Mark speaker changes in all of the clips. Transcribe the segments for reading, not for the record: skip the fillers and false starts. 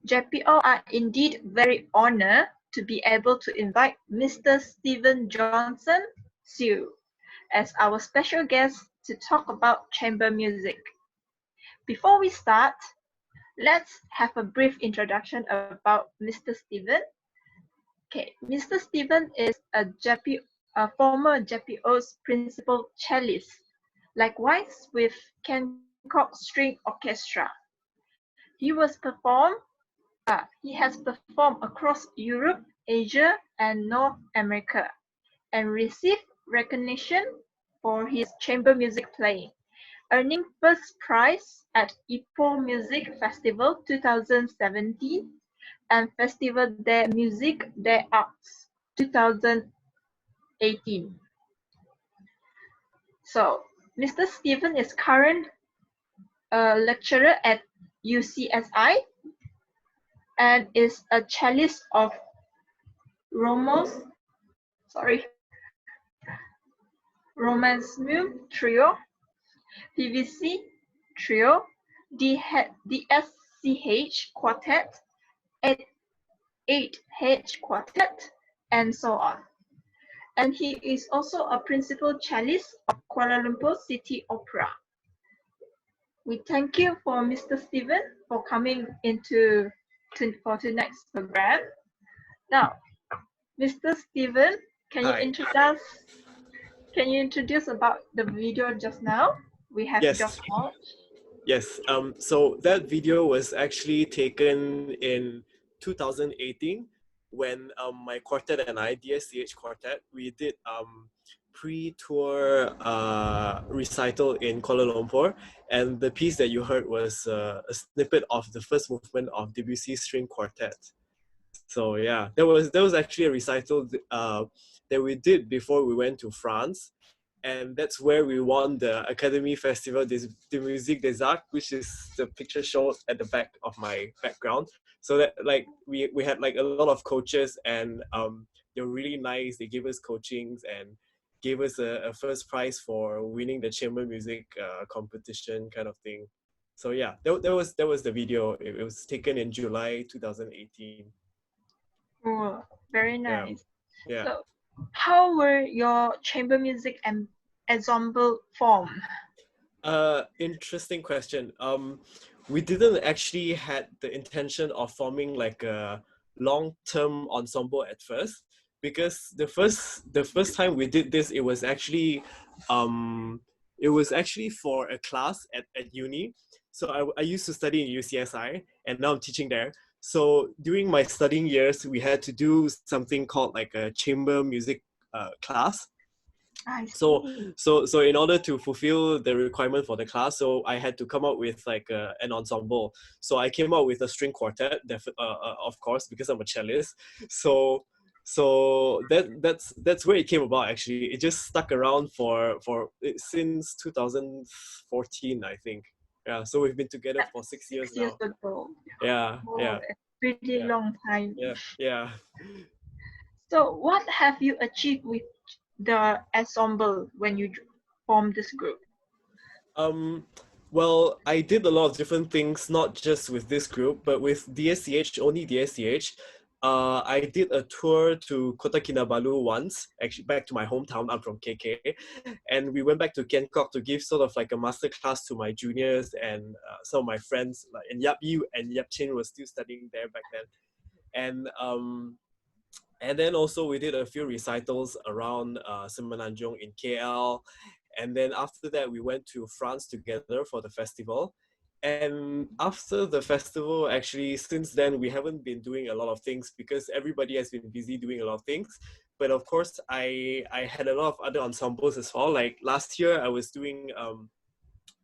Speaker 1: JPO are indeed very honored to be able to invite Mr. Stephen Johnson, Tseu, as our special guest to talk about chamber music. Before we start, let's have a brief introduction about Mr. Stephen. Okay, Mr. Stephen is a former JPO's principal cellist, likewise with Hancock String Orchestra. He has performed across Europe, Asia, and North America, and received recognition for his chamber music playing, earning first prize at Ipoh Music Festival 2017 and Festival de Musique des Arts 2018. So, Mr. Stephen is current lecturer at UCSI and is a cellist of Romanceum Trio, PVC Trio, DSCH Quartet, 8H Quartet, and so on. And he is also a principal cellist of Kuala Lumpur City Opera. We thank you for Mr. Stephen for coming for tonight's program. Now, Mr. Stephen, can you introduce about the video just now? We have just watched.
Speaker 2: Yes. So that video was actually taken in 2018 when my quartet and I, DSCH Quartet, we did pre-tour recital in Kuala Lumpur, and the piece that you heard was a snippet of the first movement of Debussy's String Quartet. So yeah, there was actually a recital that we did before we went to France, and that's where we won the Académie Festival de Musique des Arts, which is the picture shown at the back of my background. So that like we had like a lot of coaches, and they were really nice. They gave us coachings and gave us a first prize for winning the chamber music competition kind of thing. So yeah, that was the video. It was taken in July 2018.
Speaker 1: Oh, very nice.
Speaker 2: Yeah.
Speaker 1: So, how were your chamber music and ensemble formed?
Speaker 2: Interesting question. We didn't actually had the intention of forming like a long-term ensemble at first, because the first time we did this, it was actually for a class at uni. So I used to study in UCSI, and now I'm teaching there. So during my studying years, we had to do something called like a chamber music class. So in order to fulfill the requirement for the class, so I had to come up with like an ensemble. So I came up with a string quartet, of course, because I'm a cellist. So that's where it came about. Actually, it just stuck around since 2014, I think. Yeah, so we've been together for 6 years now.
Speaker 1: 6 years ago.
Speaker 2: Yeah, yeah.
Speaker 1: Pretty long time.
Speaker 2: Yeah.
Speaker 1: So what have you achieved with the ensemble when you formed this group?
Speaker 2: Well, I did a lot of different things, not just with this group, but with DSCH, only DSCH. I did a tour to Kota Kinabalu once, actually back to my hometown. I'm from KK, and we went back to Hancock to give sort of like a master class to my juniors and some of my friends. And Yap Yu and Yap Chin was still studying there back then, and then also we did a few recitals around Semenanjung in KL. And then after that, we went to France together for the festival. And after the festival, actually, since then, we haven't been doing a lot of things because everybody has been busy doing a lot of things. But of course, I had a lot of other ensembles as well. Like last year, I was doing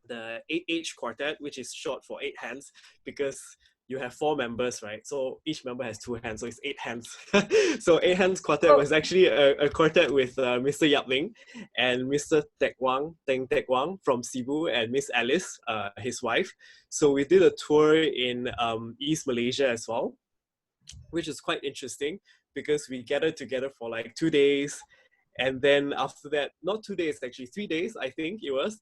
Speaker 2: the 8H Quartet, which is short for 8 hands, because you have 4 members, right? So each member has 2 hands, so it's 8 hands. So 8 hands quartet was actually a quartet with Mr. Yap Ling and Mr. Teng Tek Wang from Cebu, and Miss Alice, his wife. So we did a tour in East Malaysia as well, which is quite interesting because we gathered together for like 2 days. And then after that, not 2 days, actually 3 days, I think it was.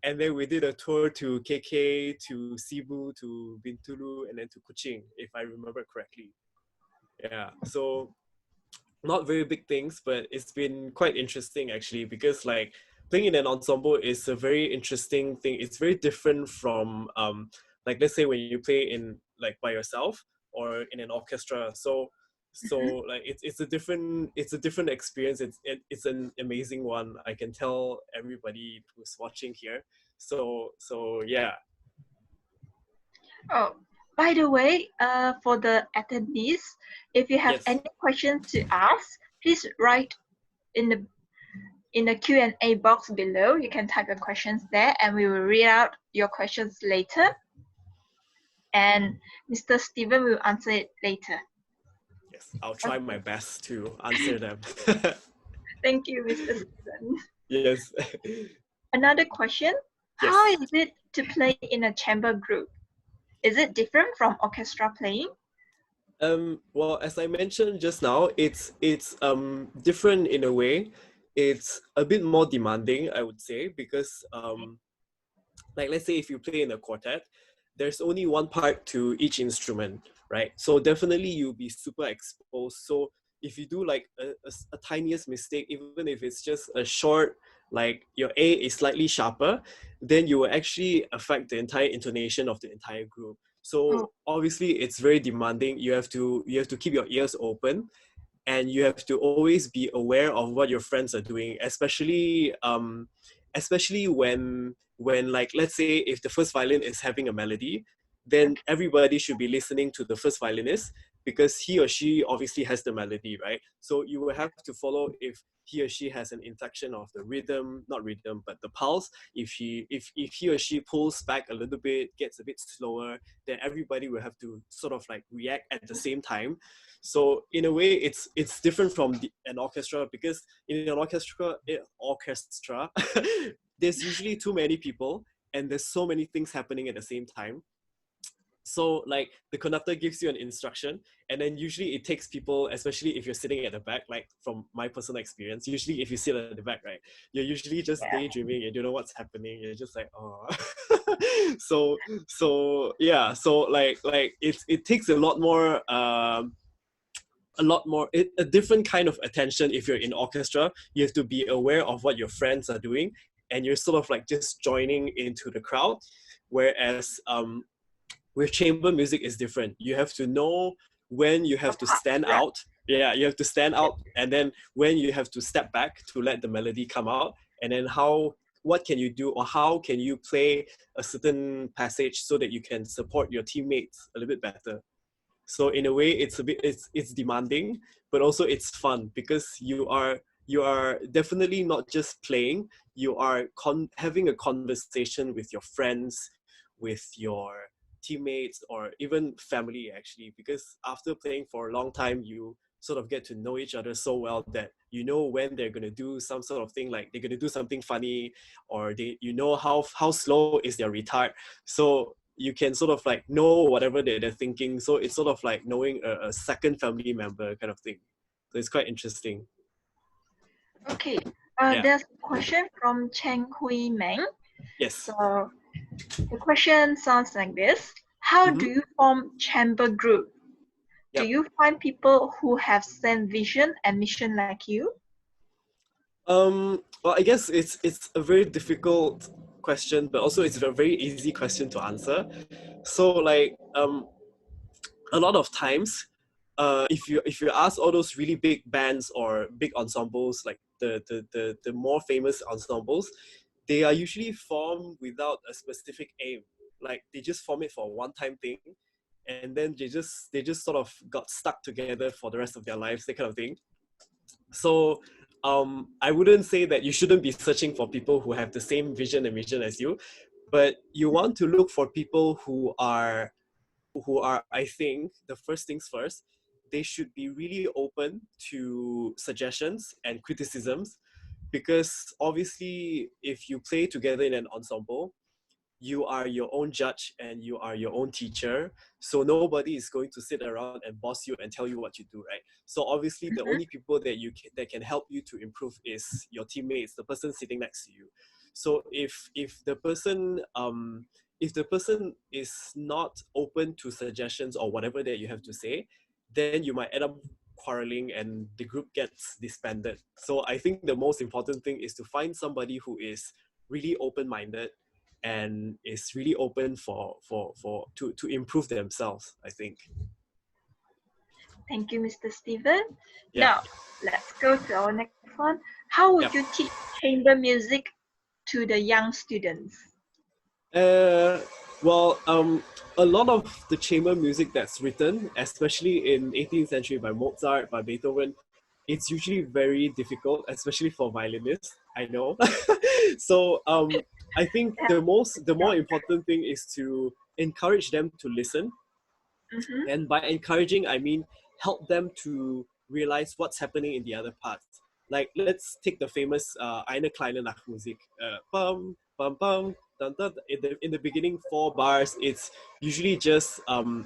Speaker 2: And then we did a tour to KK, to Cebu, to Bintulu, and then to Kuching, if I remember correctly. Yeah, so not very big things, but it's been quite interesting actually, because like playing in an ensemble is a very interesting thing. It's very different from like, let's say when you play in like by yourself or in an orchestra. So
Speaker 1: Mhm.
Speaker 2: like it's a different experience. It's an amazing one. I can tell everybody who's watching here. So yeah.
Speaker 1: Oh, by the way, for the attendees, if you have
Speaker 2: Yes.
Speaker 1: any questions to ask, please write in the Q&A box below. You can type your questions there, and we will read out your questions later. And Mr. Steven will answer it later.
Speaker 2: Yes, I'll try my best to answer them.
Speaker 1: Thank you, Mr. Steven.
Speaker 2: Yes.
Speaker 1: Another question: how
Speaker 2: Yes.
Speaker 1: is it to play in a chamber group? Is it different from orchestra playing?
Speaker 2: Well, as I mentioned just now, it's different in a way. It's a bit more demanding, I would say, because like, let's say if you play in a quartet, there's only one part to each instrument, right? So definitely you'll be super exposed. So if you do like a tiniest mistake, even if it's just a short, like your A is slightly sharper, then you will actually affect the entire intonation of the entire group.
Speaker 1: Oh,
Speaker 2: So obviously it's very demanding. You have to keep your ears open, and you have to always be aware of what your friends are doing, especially when, like, let's say if the first violin is having a melody, then
Speaker 1: okay.
Speaker 2: everybody should be listening to the first violinist, because he or she obviously has the melody, right? So you will have to follow if he or she has an inflection of the rhythm, not rhythm but the pulse. If he or she pulls back a little bit, gets a bit slower, then everybody will have to sort of like react at the same time. So in a way, it's different from an orchestra, because in an orchestra, there's usually too many people, and there's so many things happening at the same time. So like the conductor gives you an instruction, and then usually it takes people, especially if you're sitting at the back, like from my personal experience, usually if you sit at the back, right, you're usually just
Speaker 1: Yeah.
Speaker 2: daydreaming and you know what's happening. You're just like, oh. so so yeah, so like it takes a different kind of attention. If you're in orchestra, you have to be aware of what your friends are doing, and you're sort of like just joining into the crowd. Whereas with chamber music is different. You have to know when you
Speaker 1: Your
Speaker 2: have to
Speaker 1: part.
Speaker 2: stand
Speaker 1: Yeah.
Speaker 2: out. Yeah, you have to stand out, and then when you have to step back to let the melody come out, and then what can you do, or how can you play a certain passage so that you can support your teammates a little bit better. So in a way, it's demanding, but also it's fun, because you are definitely not just playing. You are having a conversation with your friends, with your teammates, or even family, actually, because after playing for a long time, you sort of get to know each other so well that you know when they're going to do some sort of thing, like they're going to do something funny, or how slow is their retard. So you can sort of like know whatever they're thinking. So it's sort of like knowing a second family member kind of thing. So it's quite interesting.
Speaker 1: Okay.
Speaker 2: Yeah.
Speaker 1: There's a question from Cheng Hui Meng.
Speaker 2: Yes.
Speaker 1: So the question sounds like this: how do
Speaker 2: Mm-hmm.
Speaker 1: you form chamber group? Do
Speaker 2: Yep.
Speaker 1: you find people who have same vision and mission like you?
Speaker 2: Well, I guess it's a very difficult question, but also it's a very easy question to answer. So like a lot of times, if you ask all those really big bands or big ensembles, like the more famous ensembles, they are usually formed without a specific aim. Like they just form it for a one-time thing, and then they just sort of got stuck together for the rest of their lives, that kind of thing. So I wouldn't say that you shouldn't be searching for people who have the same vision and mission as you, but you want to look for people who are, I think, the first things first, they should be really open to suggestions and criticisms, because obviously if you play together in an ensemble, you are your own judge and you are your own teacher. So nobody is going to sit around and boss you and tell you what you do, right? So obviously the
Speaker 1: Mhm.
Speaker 2: only people that can help you to improve is your teammates, the person sitting next to you. So if the person is not open to suggestions or whatever that you have to say, then you might end up quarreling and the group gets disbanded. So I think the most important thing is to find somebody who is really open-minded and is really open to improve themselves, I think.
Speaker 1: Thank you, Mr. Steven.
Speaker 2: Yeah.
Speaker 1: Now, let's go to our next one. How would you teach chamber music to the young students?
Speaker 2: Well, a lot of the chamber music that's written, especially in 18th century by Mozart, by Beethoven, it's usually very difficult, especially for violinists, I know. So I think the more important thing is to encourage them to listen.
Speaker 1: Mm-hmm.
Speaker 2: And by encouraging, I mean help them to realize what's happening in the other parts. Like, let's take the famous Eine kleine Nachtmusik. Bum, bum, bum, dun, dun. In the beginning 4 bars, it's usually just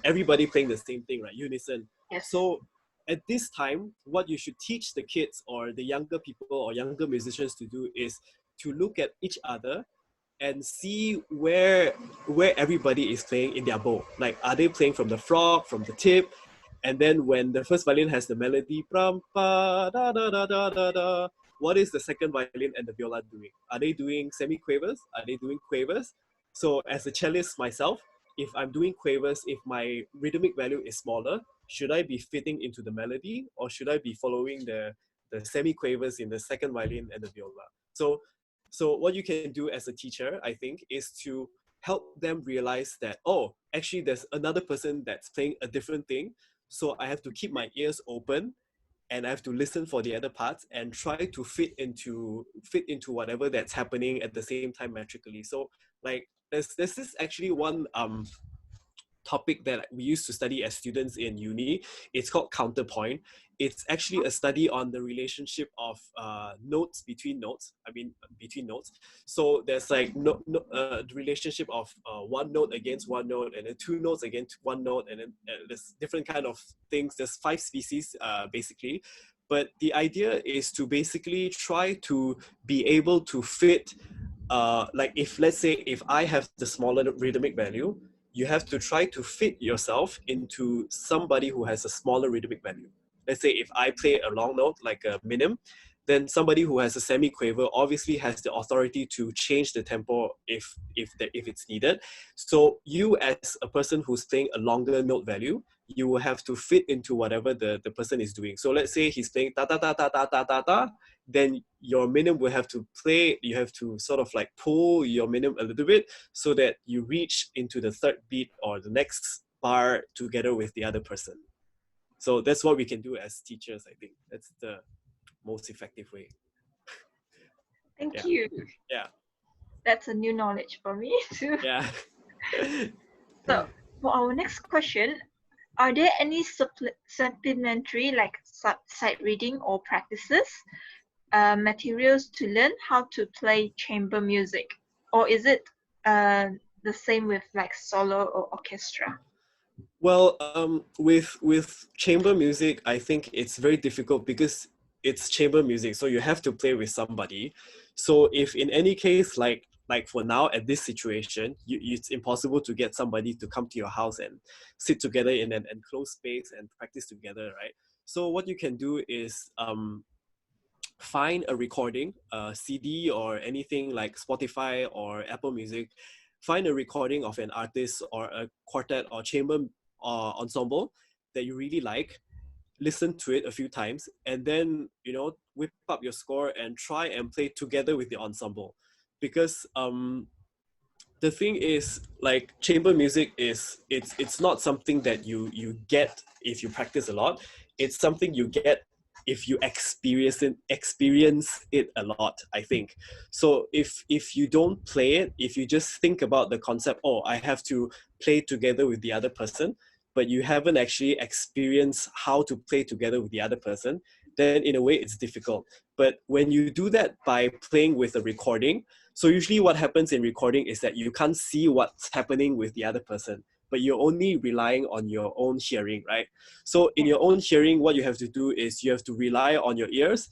Speaker 2: everybody playing the same thing, right? Unison.
Speaker 1: Yes.
Speaker 2: So at this time, what you should teach the kids or the younger people or younger musicians to do is to look at each other and see where everybody is playing in their bow. Like, are they playing from the frog, from the tip? And then when the first violin has the melody, pram, pa, da, da, da, da, da, da, what is the second violin and the viola doing? Are they doing semi-quavers? Are they doing quavers? So as a cellist myself, if I'm doing quavers, if my rhythmic value is smaller, should I be fitting into the melody or should I be following the semi-quavers in the second violin and the viola? So what you can do as a teacher, I think, is to help them realize that, oh, actually there's another person that's playing a different thing. So I have to keep my ears open and I have to listen for the other parts and try to fit into whatever that's happening at the same time metrically. So like there's this actually one topic that we used to study as students in uni. It's called counterpoint. It's actually a study on the relationship of notes between notes. Between notes. So there's like the relationship of one note against one note, and then two notes against one note, and then there's different kind of things. There's 5 species basically. But the idea is to basically try to be able to fit, like if let's say if I have the smaller rhythmic value, you have to try to fit yourself into somebody who has a smaller rhythmic value. Let's say if I play a long note like a minim, then somebody who has a semi-quaver obviously has the authority to change the tempo if it's needed. So you as a person who's playing a longer note value, you will have to fit into whatever the person is doing. So let's say he's playing ta ta ta ta ta ta ta ta, then your minim will have to play, you have to sort of like pull your minim a little bit so that you reach into the third beat or the next bar together with the other person. So that's what we can do as teachers, I think. That's the most effective way.
Speaker 1: Thank you.
Speaker 2: Yeah.
Speaker 1: That's a new knowledge for me too.
Speaker 2: Yeah.
Speaker 1: So for our next question, are there any supplementary like sight reading or practices materials to learn how to play chamber music, or is it the same with like solo or orchestra?
Speaker 2: Well, with chamber music, I think it's very difficult because it's chamber music, so you have to play with somebody. So if in any case, like for now at this situation, it's impossible to get somebody to come to your house and sit together in an enclosed space and practice together, right? So what you can do is find a recording, a CD or anything like Spotify or Apple Music. Find a recording of an artist or a quartet or chamber ensemble that you really like. Listen to it a few times, and then whip up your score and try and play together with the ensemble. Because the thing is, like, chamber music is it's not something that you get if you practice a lot. It's something you get if you experience it a lot, I think. So if you don't play it, if you just think about the concept, oh, I have to play together with the other person, but you haven't actually experienced how to play together with the other person, then in a way it's difficult. But when you do that by playing with a recording, so usually what happens in recording is that you can't see what's happening with the other person, but you're only relying on your own hearing, right? So in your own hearing, what you have to do is you have to rely on your ears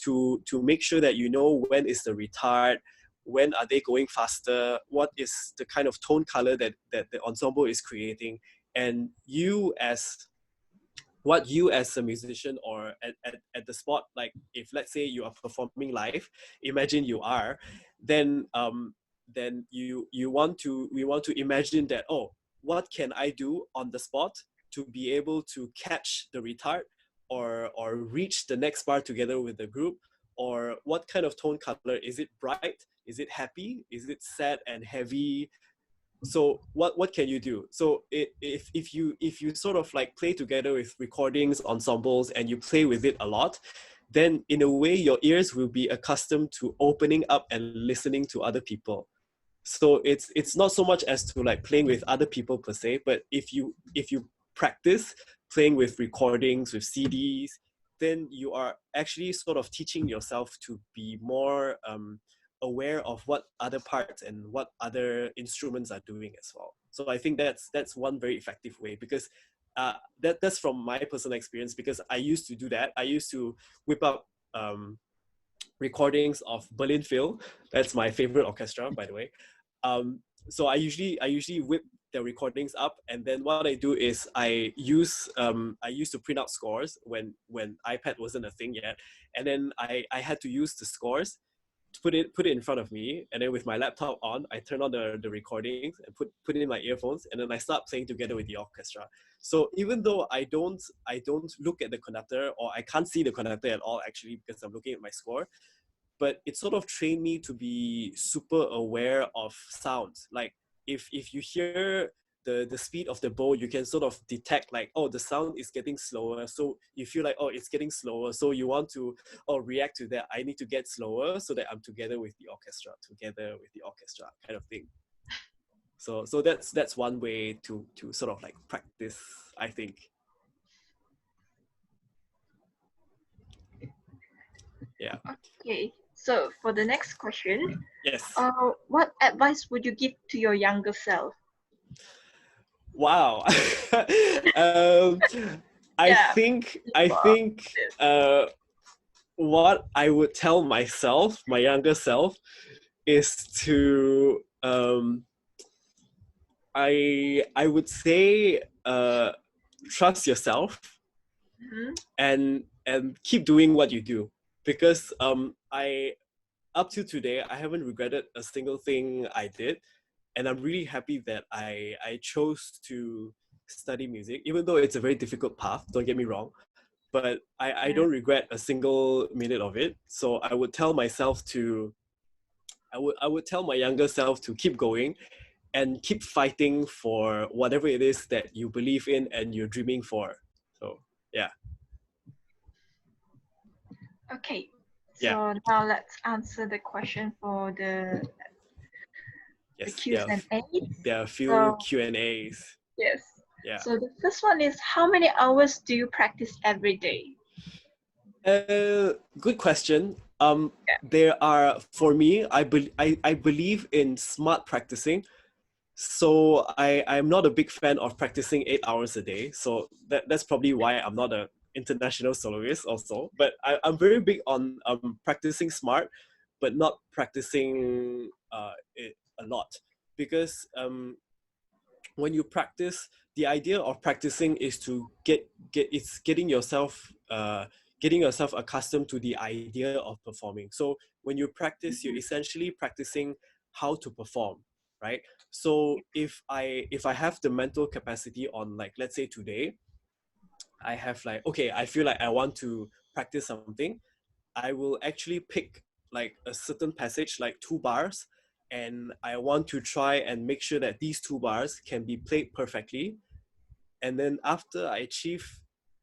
Speaker 2: to make sure that you know when is the retard, when are they going faster, what is the kind of tone color that the ensemble is creating, and what you as a musician or at the spot, like if let's say you are performing live, imagine you are, then we want to imagine that, oh, what can I do on the spot to be able to catch the retard or reach the next bar together with the group, or what kind of tone color, is it bright, is it happy, is it sad and heavy? So what can you do? So if you sort of like play together with recordings, ensembles, and you play with it a lot, then in a way your ears will be accustomed to opening up and listening to other people. So it's not so much as to like playing with other people per se, but if you practice playing with recordings, with CDs, then you are actually sort of teaching yourself to be more aware of what other parts and what other instruments are doing as well. So I think that's one very effective way, because that's from my personal experience, because I used to do that. I used to whip up recordings of Berlin Phil. That's my favorite orchestra, by the way. So I usually whip the recordings up, and then what I do is I used to print out scores when iPad wasn't a thing yet, and then I had to use the scores to put it in front of me, and then with my laptop on, I turn on the recordings and put in my earphones, and then I start playing together with the orchestra. So even though I don't look at the conductor, or I can't see the conductor at all actually, because I'm looking at my score, but it sort of trained me to be super aware of sounds. Like if you hear the speed of the bow, you can sort of detect like, oh, the sound is getting slower. So you feel like, oh, it's getting slower. So you want to react to that. I need to get slower so that I'm together with the orchestra kind of thing. So that's one way to sort of like practice, I think. Yeah.
Speaker 1: Okay, so for the next question,
Speaker 2: Yes.
Speaker 1: what advice would you give to your younger self?
Speaker 2: Wow. I
Speaker 1: Yeah,
Speaker 2: think
Speaker 1: this.
Speaker 2: what I would tell myself, my younger self, is to I would say trust yourself
Speaker 1: Mhm.
Speaker 2: and keep doing what you do, because I up to today I haven't regretted a single thing I did, and I'm really happy that I chose to study music, even though it's a very difficult path, don't get me wrong, but I don't regret a single minute of it. So I would tell myself to I would tell my younger self to keep going and keep fighting for whatever it is that you believe in and you're dreaming for. So yeah.
Speaker 1: Okay,
Speaker 2: Yeah.
Speaker 1: so now let's answer the question for the
Speaker 2: Yes.
Speaker 1: Q's and A's.
Speaker 2: There are a few
Speaker 1: So
Speaker 2: Q&As.
Speaker 1: yes.
Speaker 2: Yeah.
Speaker 1: So the first one is, how many hours do you practice every day?
Speaker 2: Good question.
Speaker 1: Yeah.
Speaker 2: There are, for me, I believe in smart practicing. So I'm not a big fan of practicing 8 hours a day. So that's probably why I'm not an international soloist also. But I'm very big on practicing smart, but not practicing it a lot. Because when you practice, the idea of practicing is to getting yourself accustomed to the idea of performing. So when you practice, you're essentially practicing how to perform, right? So if I have the mental capacity on, like, let's say today I have like, okay, I feel like I want to practice something, I will actually pick like a certain passage, like 2 bars, and I want to try and make sure that these 2 bars can be played perfectly. And then after I achieve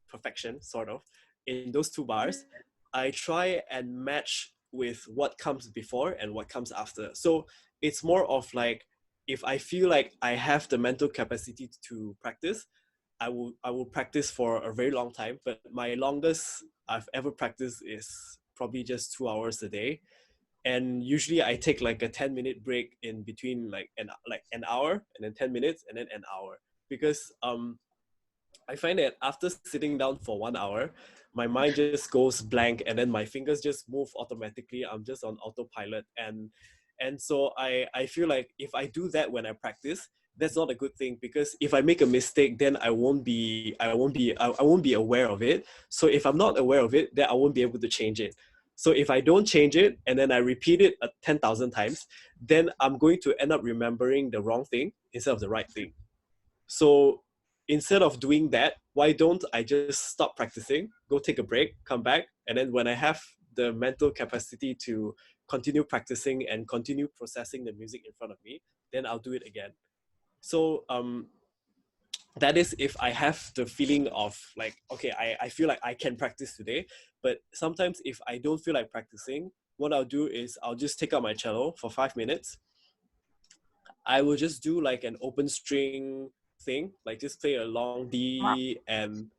Speaker 2: perfection, sort of, in those 2 bars, I try and match with what comes before and what comes after. So it's more of like, if I feel like I have the mental capacity to practice, I will practice for a very long time. But my longest I've ever practiced is probably just 2 hours a day. And usually I take like a 10-minute break in between, like an hour and then 10 minutes and then an hour. Because I find that after sitting down for 1 hour, my mind just goes blank, and then my fingers just move automatically. I'm just on autopilot, and And so I feel like if I do that when I practice, that's not a good thing, because if I make a mistake, then I won't be aware of it. So if I'm not aware of it, then I won't be able to change it. So if I don't change it and then I repeat it 10,000 times, then I'm going to end up remembering the wrong thing instead of the right thing. So instead of doing that, why don't I just stop practicing, go take a break, come back, and then when I have the mental capacity to continue practicing and continue processing the music in front of me, then I'll do it again. So that is if I have the feeling of like, okay, I feel like I can practice today. But sometimes if I don't feel like practicing, what I'll do is I'll just take out my cello for 5 minutes. I will just do like an open string thing, like just play a long
Speaker 1: Wow.
Speaker 2: D and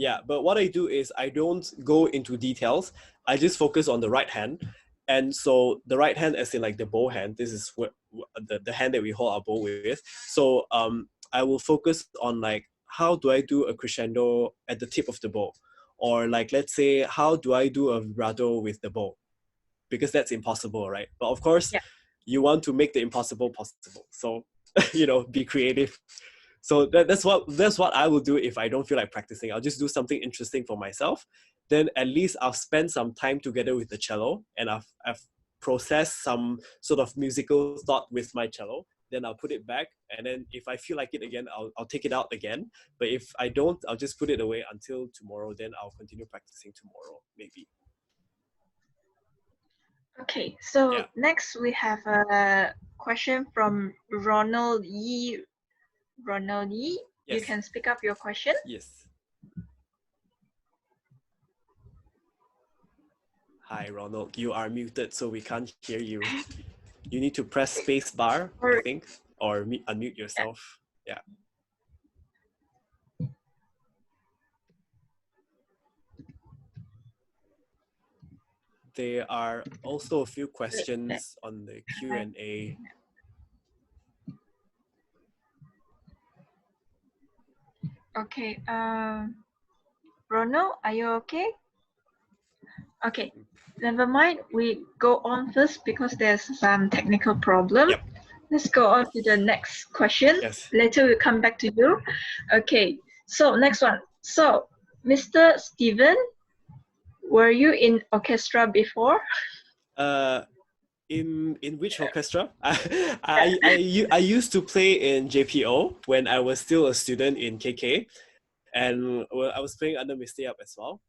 Speaker 2: yeah. But what I do is I don't go into details. I just focus on the right hand. And so the right hand, as in like the bow hand, this is what the hand that we hold our bow with. So I will focus on like, how do I do a crescendo at the tip of the bow? Or like, let's say, how do I do a vibrato with the bow? Because that's impossible, right? But of course,
Speaker 1: Yeah.
Speaker 2: you want to make the impossible possible. So, be creative. So that's what I will do if I don't feel like practicing. I'll just do something interesting for myself. Then at least I'll spend some time together with the cello, and I've processed some sort of musical thought with my cello. Then I'll put it back, and then if I feel like it again, I'll take it out again. But if I don't, I'll just put it away until tomorrow. Then I'll continue practicing tomorrow, maybe.
Speaker 1: Okay, so
Speaker 2: Yeah.
Speaker 1: next we have a question from Ronald Yee. Ronald Yee, you
Speaker 2: Yes.
Speaker 1: can speak up your question.
Speaker 2: Yes. Hi, Ronald. You are muted, so we can't hear you. You need to press space bar, I think, or unmute yourself. Yeah. There are also a few questions on the Q&A.
Speaker 1: Okay, Ronald, are you okay? Okay, never mind. We go on first because there's some technical problem.
Speaker 2: Yep.
Speaker 1: Let's go on to the next question.
Speaker 2: Yes.
Speaker 1: Later we'll come back to you. Okay, so next one. So, Mr. Steven, were you in orchestra before?
Speaker 2: In which orchestra? I used to play in JPO when I was still a student in KK, and I was playing under Mr. Yap as well.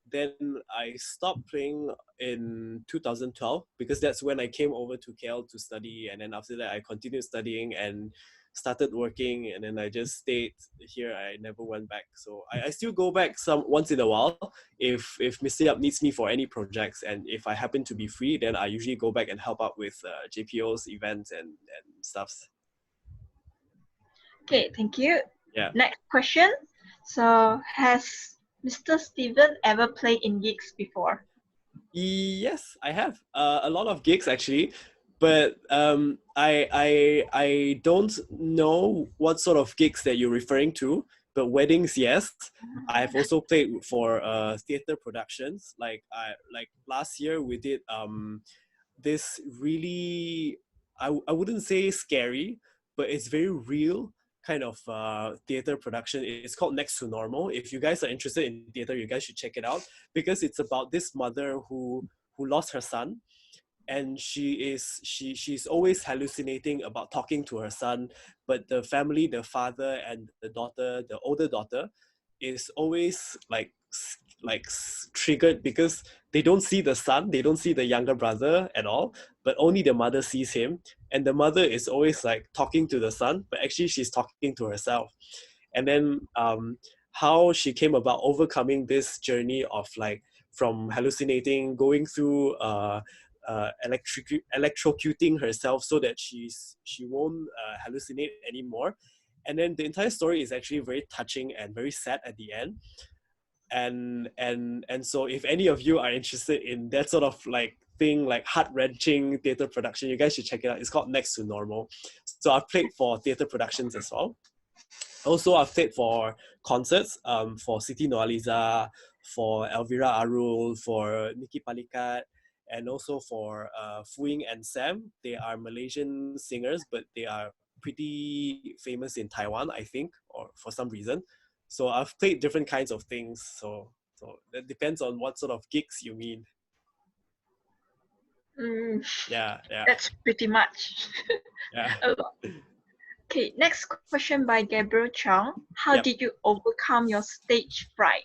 Speaker 2: Then I stopped playing in 2012 because that's when I came over to KL to study, and then after that I continued studying and started working, and then I just stayed here. I never went back. So I still go back once in a while if Mr. Yap needs me for any projects, and if I happen to be free, then I usually go back and help out with JPO's events and stuffs.
Speaker 1: Okay, thank you.
Speaker 2: Yeah.
Speaker 1: Next question. So, has Mr. Steven ever played in gigs before?
Speaker 2: Yes, I have a lot of gigs actually, but I don't know what sort of gigs that you're referring to. But weddings, yes. I've also played for theater productions. Like last year we did this really I wouldn't say scary, but it's very real kind of theater production. It's called Next to Normal. If you guys are interested in theater, you guys should check it out, because it's about this mother who lost her son, and she's always hallucinating about talking to her son, but the family, the father and the daughter, the older daughter, is always triggered because they don't see the son, they don't see the younger brother at all, but only the mother sees him, and the mother is always like talking to the son, but actually she's talking to herself. And then how she came about overcoming this journey of like from hallucinating, going through electrocuting herself so that she won't hallucinate anymore. And then the entire story is actually very touching and very sad at the end. And so if any of you are interested in that sort of like thing, like heart-wrenching theater production, you guys should check it out. It's called Next to Normal. So I've played for theater productions as well. Also, I've played for concerts, for Siti Noaliza, for Elvira Arul, for Nikki Palikat, and also for Fuing and Sam. They are Malaysian singers, but they are pretty famous in Taiwan, I think, or for some reason. So I've played different kinds of things. So that depends on what sort of gigs you mean.
Speaker 1: Mm,
Speaker 2: Yeah, yeah,
Speaker 1: that's pretty much
Speaker 2: yeah.
Speaker 1: a lot. Okay, next question by Gabriel Chong. How
Speaker 2: Yep.
Speaker 1: did you overcome your stage fright?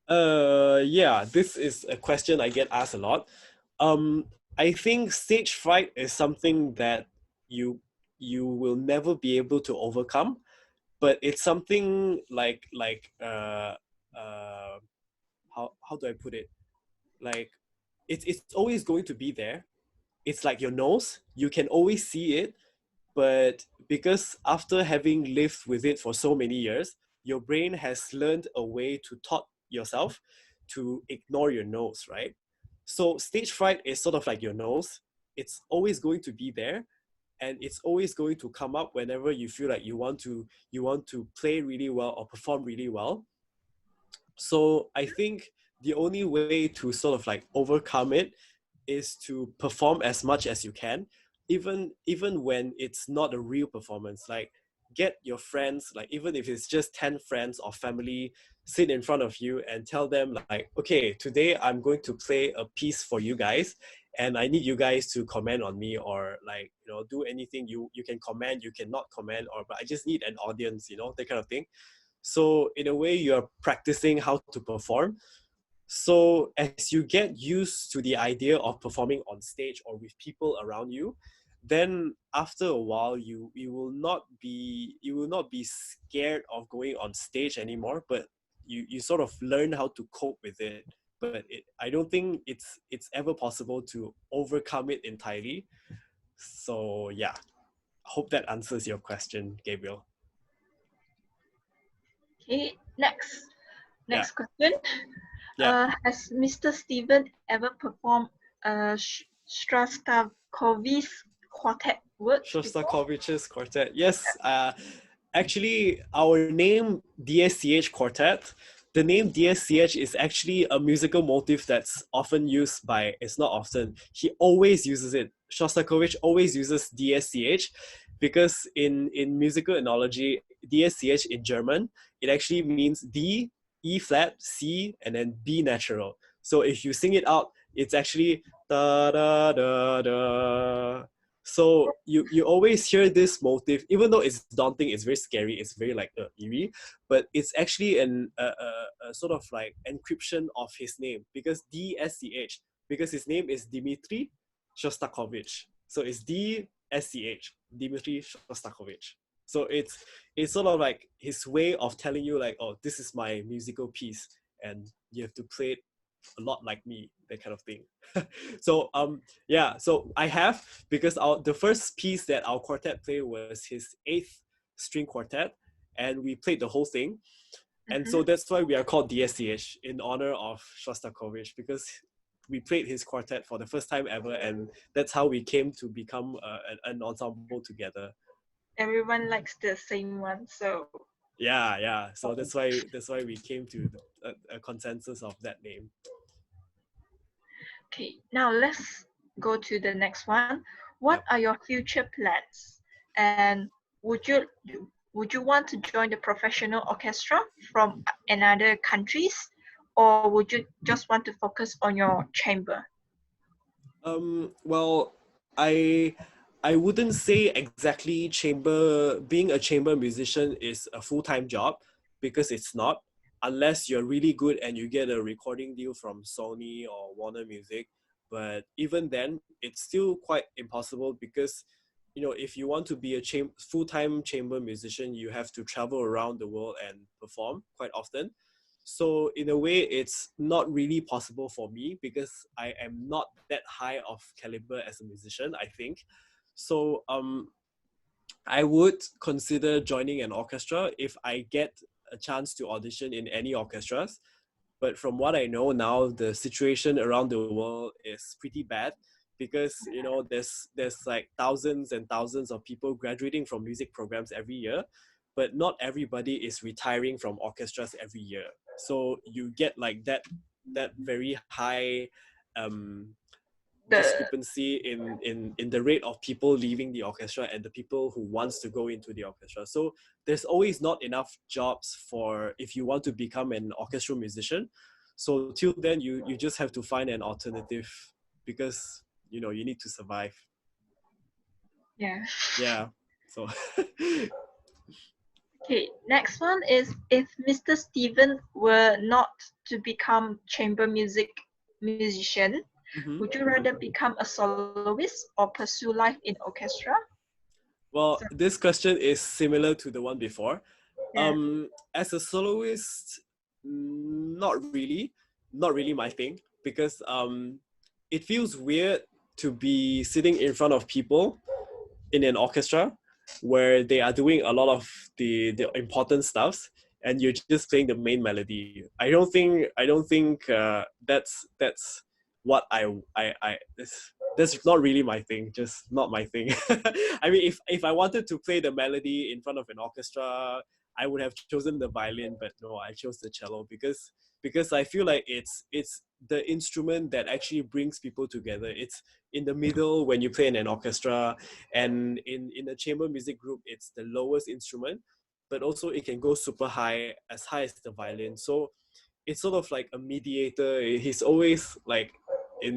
Speaker 2: Yeah, this is a question I get asked a lot. Um, I think stage fright is something that you you will never be able to overcome, but it's something uh how do I put it? Like it's always going to be there. It's like your nose. You can always see it, but because after having lived with it for so many years, your brain has learned a way to taught yourself to ignore your nose, right? So stage fright is sort of like your nose. It's always going to be there, and it's always going to come up whenever you feel like you want to play really well or perform really well. So I think the only way to sort of like overcome it is to perform as much as you can, even when it's not a real performance. Like get your friends, like even if it's just 10 friends or family, sit in front of you and tell them like, okay, today I'm going to play a piece for you guys, and I need you guys to comment on me, or like, do anything you can comment, you cannot comment, or but I just need an audience, that kind of thing. So in a way, you're practicing how to perform. So as you get used to the idea of performing on stage or with people around you, then after a while you will not be scared of going on stage anymore, but you sort of learn how to cope with it. But I don't think it's ever possible to overcome it entirely. So yeah, hope that answers your question, Gabriel.
Speaker 1: Okay, next.
Speaker 2: Yeah,
Speaker 1: Next question.
Speaker 2: yeah.
Speaker 1: Has Mr. Steven ever performed Shostakovich's quartet works before?
Speaker 2: Shostakovich's quartet. Yes, actually, our name DSCH Quartet, the name DSCH is actually a musical motif that's often used by, it's not often, he always uses it. Shostakovich always uses DSCH because in musical analogy, DSCH in German, it actually means D, E flat, C, and then B natural. So if you sing it out, it's actually da da da da. So you always hear this motif, even though it's daunting, it's very scary, it's very like eerie, but it's actually a sort of like encryption of his name, because DSCH, because his name is Dmitry Shostakovich. So it's DSCH, Dmitry Shostakovich. So it's sort of like his way of telling you like, oh, this is my musical piece, and you have to play it a lot like me, that kind of thing. So yeah, so I have, because the first piece that our quartet played was his eighth string quartet, and we played the whole thing. And so
Speaker 1: Mhm.
Speaker 2: that's why we are called DSCH, in honor of Shostakovich, because we played his quartet for the first time ever, and that's how we came to become an ensemble together.
Speaker 1: Everyone likes the same one, so
Speaker 2: Yeah, yeah. So that's why we came to a consensus of that name.
Speaker 1: okay. Now let's go to the next one. What
Speaker 2: Yep.
Speaker 1: are your future plans? And would you would you want to join the professional orchestra from another countries, or would you just want to focus on your chamber?
Speaker 2: Well, I I wouldn't say exactly being a chamber musician is a full-time job, because it's not, unless you're really good and you get a recording deal from Sony or Warner Music. But even then, it's still quite impossible, because if you want to be a full-time chamber musician, you have to travel around the world and perform quite often. So in a way, it's not really possible for me, because I am not that high of caliber as a musician, I think. So I would consider joining an orchestra if I get a chance to audition in any orchestras. But from what I know now, the situation around the world is pretty bad, because there's like thousands and thousands of people graduating from music programs every year, but not everybody is retiring from orchestras every year. So you get like that very high
Speaker 1: The
Speaker 2: discrepancy in the rate of people leaving the orchestra and the people who wants to go into the orchestra. So there's always not enough jobs for if you want to become an orchestral musician. So till then you just have to find an alternative because you need to survive.
Speaker 1: yeah.
Speaker 2: Yeah. So
Speaker 1: Okay, next one is if Mr. Steven were not to become chamber music musician,
Speaker 2: Mhm.
Speaker 1: would you rather become a soloist or pursue life in orchestra?
Speaker 2: Well,
Speaker 1: So,
Speaker 2: this question is similar to the one before.
Speaker 1: yeah.
Speaker 2: As a soloist, not really my thing because it feels weird to be sitting in front of people in an orchestra where they are doing a lot of the important stuffs and you're just playing the main melody. I don't think that's what that's not really my thing, just not my thing. I mean, if I wanted to play the melody in front of an orchestra, I would have chosen the violin, but no, I chose the cello because I feel like it's the instrument that actually brings people together. It's in the middle when you play in an orchestra, and in a chamber music group, it's the lowest instrument, but also it can go super high as the violin. So it's sort of like a mediator. He's always like a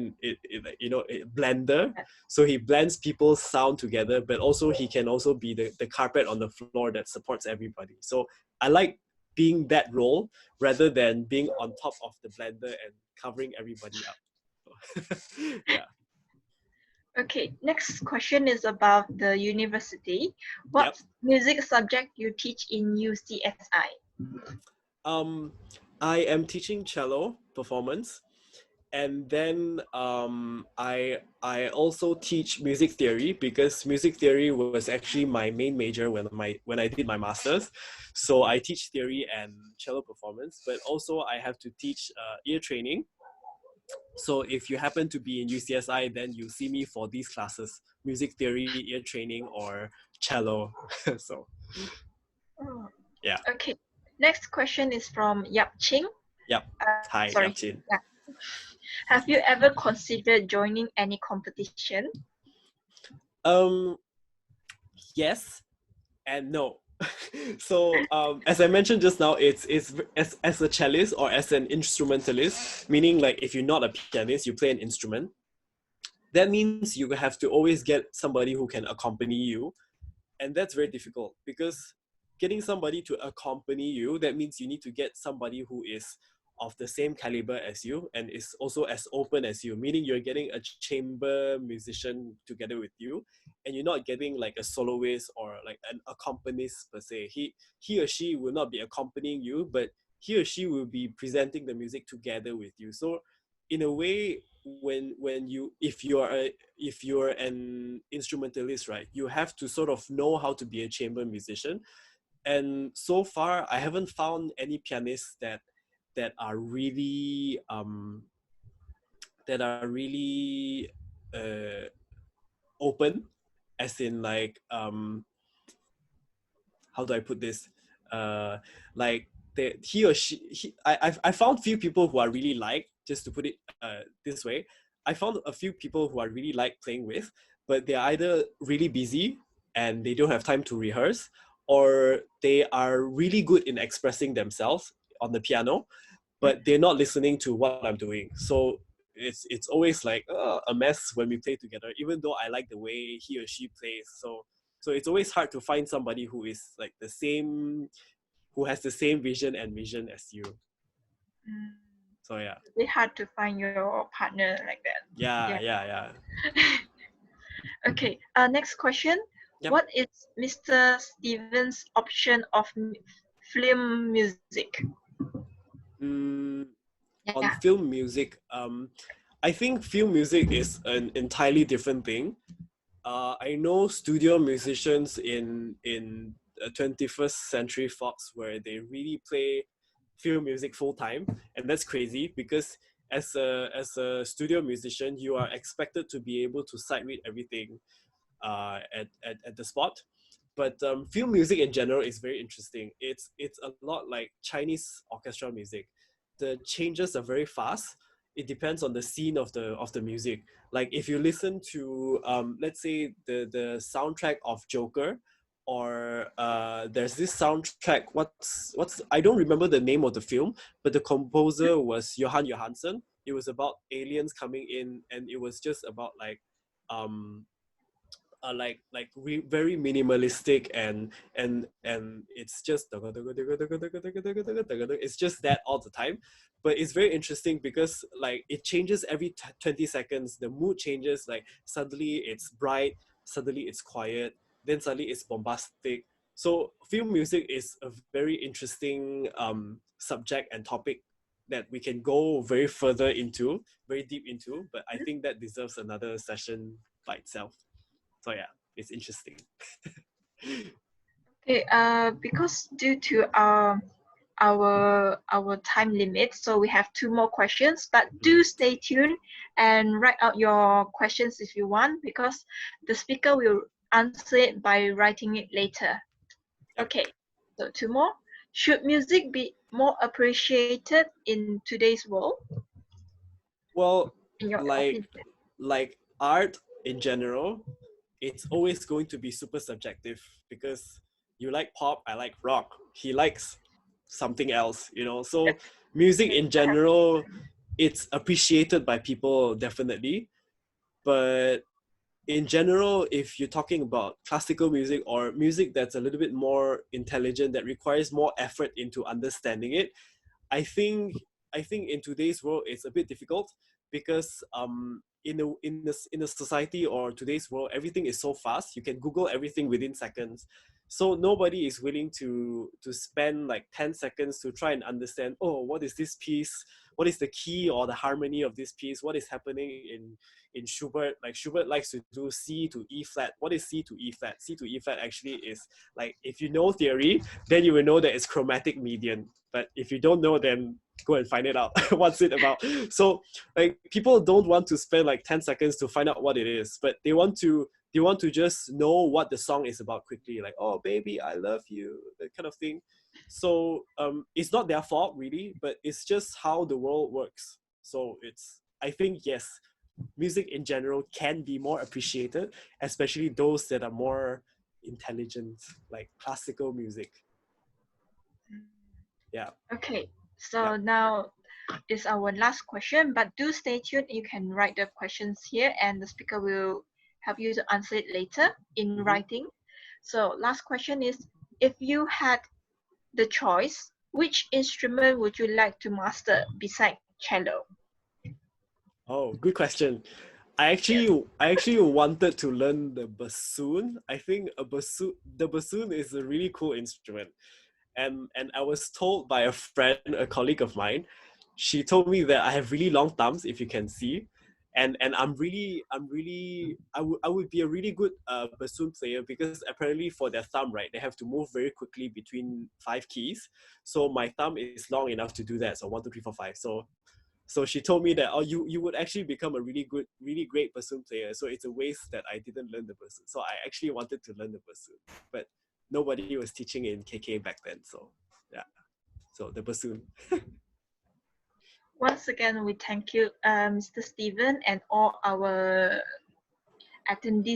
Speaker 2: blender. So he blends people's sound together, but also he can also be the carpet on the floor that supports everybody. So I like being that role rather than being on top of the blender and covering everybody up. Yeah.
Speaker 1: Okay, next question is about the university. What
Speaker 2: Yep.
Speaker 1: music subject you teach in UCSI?
Speaker 2: Um, I am teaching cello performance, and then I also teach music theory because music theory was actually my main major when I did my masters. So I teach theory and cello performance, but also I have to teach ear training. So if you happen to be in UCSI, then you see me for these classes: music theory, ear training, or cello. So
Speaker 1: Oh,
Speaker 2: yeah.
Speaker 1: okay, next question is from Yap Ching.
Speaker 2: Yep. Hi,
Speaker 1: Sorry.
Speaker 2: Yapchin.
Speaker 1: Yeah. Have you ever considered joining any competition?
Speaker 2: Um, yes and no. So as I mentioned just now, it's as a cellist or as an instrumentalist, meaning like if you're not a pianist, you play an instrument. That means you have to always get somebody who can accompany you, and that's very difficult because getting somebody to accompany you, that means you need to get somebody who is of the same caliber as you and is also as open as you, meaning you're getting a chamber musician together with you, and you're not getting like a soloist or like an accompanist per se. He or she will not be accompanying you, but he or she will be presenting the music together with you. So in a way, when you if you're an instrumentalist, right, you have to sort of know how to be a chamber musician. And so far I haven't found any pianists that are really that are really open, as in like how do I put this? Like he or she, I found few people who are really like, just to put it this way, I found a few people who I really like playing with, but they're either really busy and they don't have time to rehearse, or they are really good in expressing themselves on the piano, but they're not listening to what I'm doing. So it's always like a mess when we play together, even though I like the way he or she plays. So it's always hard to find somebody who is like who has the same vision and mission as you.
Speaker 1: Mm,
Speaker 2: So yeah.
Speaker 1: it's a bit hard to find your partner like that.
Speaker 2: Yeah,
Speaker 1: Yeah.
Speaker 2: yeah, yeah.
Speaker 1: Okay, next question.
Speaker 2: Yep.
Speaker 1: What is Mr. Stevens' option of film music?
Speaker 2: Mm, on
Speaker 1: Yeah.
Speaker 2: film music, I think film music is an entirely different thing. I know studio musicians in 21st Century Fox where they really play film music full time, and that's crazy because as a studio musician, you are expected to be able to sight read everything at the spot. But film music in general is very interesting. It's a lot like Chinese orchestra music. The changes are very fast. it depends on the scene of the music. Like if you listen to let's say the soundtrack of Joker, or there's this soundtrack, what's I don't remember the name of the film, but the composer was Johan Johansson. It was about aliens coming in, and it was just about um very minimalistic, and it's just it's just that all the time. But it's very interesting because like it changes every 20 seconds. The mood changes, like suddenly it's bright, suddenly it's quiet, then suddenly it's bombastic. So film music is a very interesting subject and topic that we can go very further into, very deep into, but I think that deserves another session by itself. So yeah, it's interesting.
Speaker 1: Okay, because due to our time limit, so we have two more questions, but do stay tuned and write out your questions if you want, because the speaker will answer it by writing it later.
Speaker 2: Yep.
Speaker 1: Okay, so two more. Should music be more appreciated in today's world,
Speaker 2: Well,
Speaker 1: in your
Speaker 2: like
Speaker 1: opinion?
Speaker 2: like art in general, it's always going to be super subjective, because you like pop, I like rock, he likes something else, you know. So music in general, it's appreciated by people definitely, but in general, if you're talking about classical music or music that's a little bit more intelligent, that requires more effort into understanding it, I think in today's world it's a bit difficult, because in a society or today's world, everything is so fast. You can Google everything within seconds. So nobody is willing to spend like 10 seconds to try and understand, oh, what is this piece? What is the key or the harmony of this piece? What is happening in Schubert? Like Schubert likes to do C to E flat. What is C to E flat? C to E flat actually is, like, if you know theory, then you will know that it's chromatic median. But if you don't know, then go and find it out. What's it about? So like people don't want to spend like 10 seconds to find out what it is, but they want to just know what the song is about quickly, like, oh baby, I love you, that kind of thing. So it's not their fault really, but it's just how the world works. So it's, I think, yes, music in general can be more appreciated, especially those that are more intelligent, like classical music. Yeah.
Speaker 1: Okay,
Speaker 2: Yeah.
Speaker 1: so now is our last question, but do stay tuned. You can write the questions here and the speaker will help you to answer it later in
Speaker 2: Mm-hmm.
Speaker 1: writing. So last question is, if you had the choice, which instrument would you like to master beside cello?
Speaker 2: Oh, good question. I
Speaker 1: Yes.
Speaker 2: actually I actually wanted to learn the bassoon. I think the bassoon is a really cool instrument. And I was told by a friend, a colleague of mine, she told me that I have really long thumbs, if you can see. And I would be a really good bassoon player, because apparently for their thumb, right, they have to move very quickly between 5 keys. So my thumb is long enough to do that. So 1, 2, 3, 4, 5. So she told me that, oh, you would actually become a really great bassoon player. So it's a waste that I didn't learn the bassoon. So I actually wanted to learn the bassoon, but nobody was teaching in KK back then. So yeah, so the bassoon.
Speaker 1: Once again, we thank you, Mr. Stephen, and all our attendees